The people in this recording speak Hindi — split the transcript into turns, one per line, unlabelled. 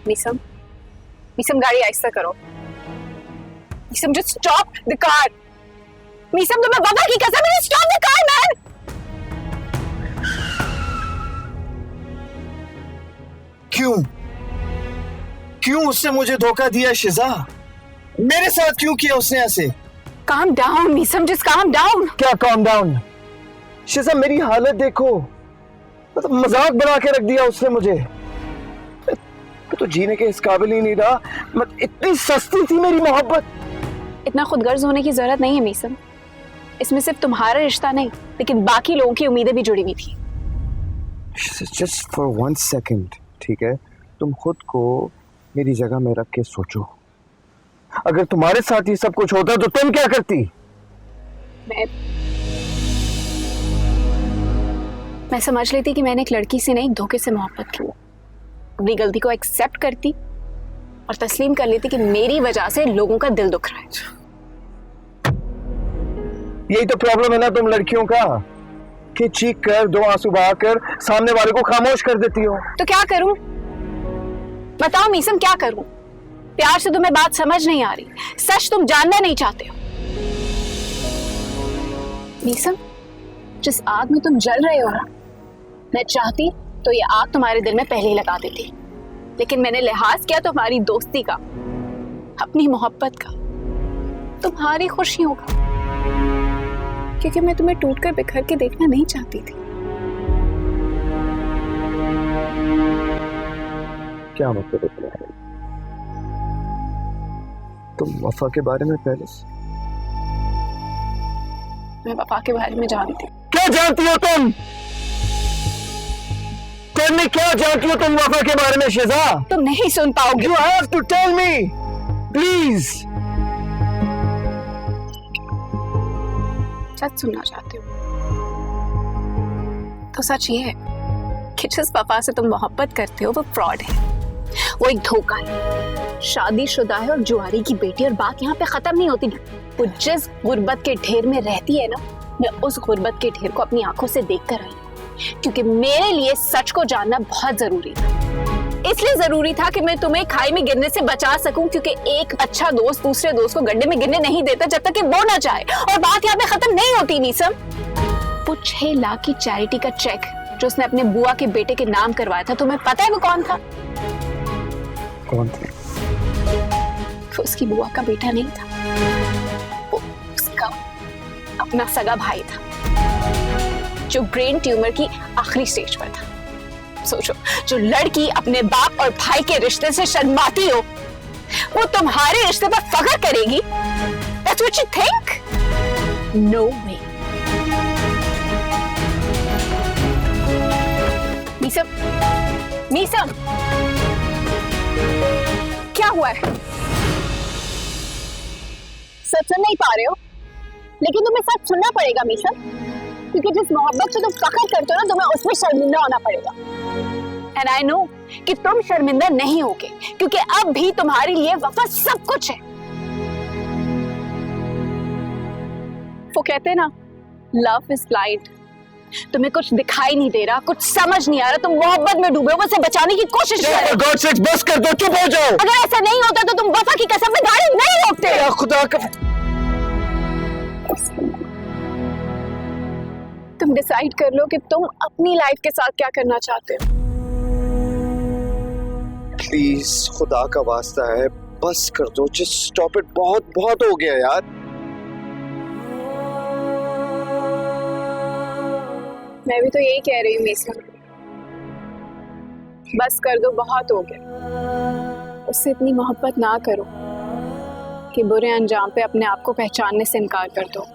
मीसम, मीसम गाड़ी आहिस्ता करो। Meesam just stop the car. Meesam तुम्हें वफा की कसम है, stop the car man.
क्यों उसने मुझे धोखा दिया शिजा? मेरे साथ क्यों किया उसने ऐसे?
Calm down Meesam, just calm down.
क्या calm down? शिजा मेरी हालत देखो, मतलब मजाक बना के रख दिया उसने मुझे। मैं तो जीने के इस काबिल ही नहीं रहा। इतनी सस्ती थी मेरी मोहब्बत।
इतना खुदगर्ज होने की जरूरत नहीं है मीसम। इसमें सिर्फ तुम्हारा रिश्ता नहीं, लेकिन बाकी लोगों की उम्मीदें भी जुड़ी हुई थी।
Just for 1 second, ठीक है? तुम खुद को मेरी जगह में रख के सोचो। अगर तुम्हारे साथ ये सब कुछ होता तो तुम क्या करती?
मैं समझ लेती कि मैंने एक लड़की से नहीं, धोखे से मोहब्बत की। अपनी गलती को एक्सेप्ट करती और तस्लीम कर लेती कि मेरी वजह से लोगों का दिल दुख रहा है।
यही तो प्रॉब्लम है ना तुम लड़कियों का, कि चीख कर, दो आंसू बहाकर सामने वाले को खामोश कर देती हो।
तो क्या करूं? बताओ मीसम, क्या करूं? प्यार से तुम्हें बात समझ नहीं आ रही, सच तुम जानना नहीं चाहते हो। मीसम, जिस आग में तुम जल रहे हो ना, मैं चाहती तो ये आग तुम्हारे दिल में पहले ही लगा देती, लेकिन मैंने लिहाज किया तुम्हारी दोस्ती का, अपनी मोहब्बत का, तुम्हारी खुशियों का, क्योंकि मैं तुम्हें टूटकर बिखर के देखना नहीं चाहती थी।
क्या मतलब है? तुम वफा के बारे में पहले से?
मैं वफा के बारे में जानती हूँ।
क्या जानती हो तुम? तुम क्या जानती हो तुम वफा के बारे में शिजा?
तुम नहीं सुन पाओगे।
You have to tell me, please.
सच सुनना चाहती हूँ तो सच ये है कि जिस वफा से तुम मोहब्बत करते हो वो फ्रॉड है, वो एक धोखा है, शादीशुदा है और जुआरी की बेटी। और बात यहाँ पे खत्म नहीं होती। वो जिस गुर्बत के ढेर में रहती है ना, मैं उस गुर्बत के ढेर को अपनी आंखों से देख कर आई, क्योंकि मेरे लिए सच को जानना बहुत जरूरी था। इसलिए जरूरी था कि मैं तुम्हें खाई में गिरने से बचा सकूं, क्योंकि एक अच्छा दोस्त दूसरे दोस्त को गड्ढे में गिरने नहीं देता जब तक कि वो ना चाहे। और बात यहाँ पे खत्म नहीं होती मीसम। वो 6 लाख की चैरिटी का चेक जो उसने अपने बुआ के बेटे के नाम करवाया था, तुम्हें पता है वो कौन था?
कौन था?
वो उसकी बुआ का बेटा नहीं था, वो उसका अपना सगा भाई था, जो ब्रेन ट्यूमर की आखिरी स्टेज पर था। सोचो, जो लड़की अपने बाप और भाई के रिश्ते से शर्माती हो, वो तुम्हारे रिश्ते पर फख्र करेगी? That's what you think? No way. Meesam, Meesam, क्या हुआ है? सच सुन नहीं पा रहे हो? लेकिन तुम्हें सच सुनना पड़ेगा मीसम, क्योंकि जिस मोहब्बत से तुम फख्र करते हो ना, तुम्हें उसमें शर्मिंदा होना पड़ेगा। एंड आई नो कि तुम शर्मिंदा नहीं होगे, क्योंकि अब भी तुम्हारे लिए वफा सब कुछ है। वो कहते हैं ना, लव इज ब्लाइंड। तुम्हें कुछ दिखाई नहीं दे रहा, कुछ समझ नहीं आ रहा, तुम मोहब्बत में डूबे हो, उसे बचाने की कोशिश कर रहे हो।
गॉड सेक्स, बस कर दो, चुप हो जाओ।
अगर ऐसा नहीं होता तो तुम वफा की कसम में गाड़ी नहीं रोकते।
या खुदा का,
तुम डिसाइड कर लो कि तुम अपनी लाइफ के साथ क्या करना चाहते हो।
प्लीज खुदा का वास्ता है, बस कर दो, जस्ट स्टॉप इट। बहुत बहुत हो गया यार।
मैं भी तो यही कह रही हूँ मीसम, बस कर दो, बहुत हो गया। उससे इतनी मोहब्बत ना करो कि बुरे अंजाम पे अपने आप को पहचानने से इनकार कर दो।